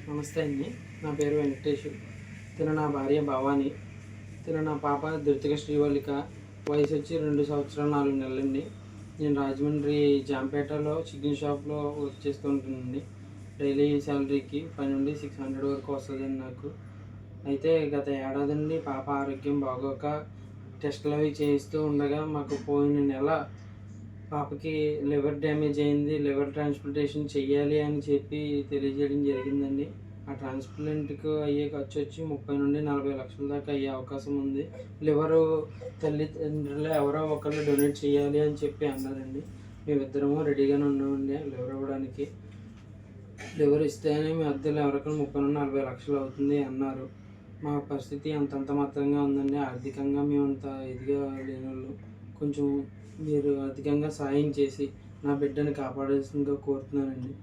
నమస్తే అండి. నా పేరు వెంకటేషు. తిన నా భార్య భవాని. నా పాప ధృతిక శ్రీవల్లిక. వయసు వచ్చి 2 సంవత్సరాలు 4 నెలలండి. నేను రాజమండ్రి జాంపేటలో చికెన్ షాప్లో వర్క్ చేస్తూ ఉంటానండి. డైలీ శాలరీకి 5 నుండి 600 వరకు వస్తుందండి నాకు. అయితే గత ఏడాది నుండి పాప ఆరోగ్యం బాగోక టెస్టులు అవి చేయిస్తూ ఉండగా మాకు పోయిన నెల పాపకి లివర్ డ్యామేజ్ అయింది. లివర్ ట్రాన్స్ప్లాంటేషన్ చెయ్యాలి అని చెప్పి తెలియజేయడం జరిగిందండి. ఆ ట్రాన్స్ప్లాంట్కి అయ్యే ఖర్చు వచ్చి 30 నుండి 40 లక్షల దాకా అయ్యే అవకాశం ఉంది. లివరు తల్లిదండ్రులు ఎవరో ఒకళ్ళు డొనేట్ చేయాలి అని చెప్పి అన్నారండి. మేమిద్దరము రెడీగానే ఉన్నామండి లివర్ ఇవ్వడానికి. లివర్ ఇస్తేనే మీ అద్దెలు ఎవరికైనా 30 నుండి 40 లక్షలు అవుతుంది అన్నారు. మా పరిస్థితి అంతంత మాత్రంగా ఉందండి. ఆర్థికంగా మేము అంత ఇదిగా లేనోళ్ళు. కొంచెం మీరు అధికంగా సాయం చేసి నా బిడ్డని కాపాడాల్సిందిగా కోరుతున్నానండి.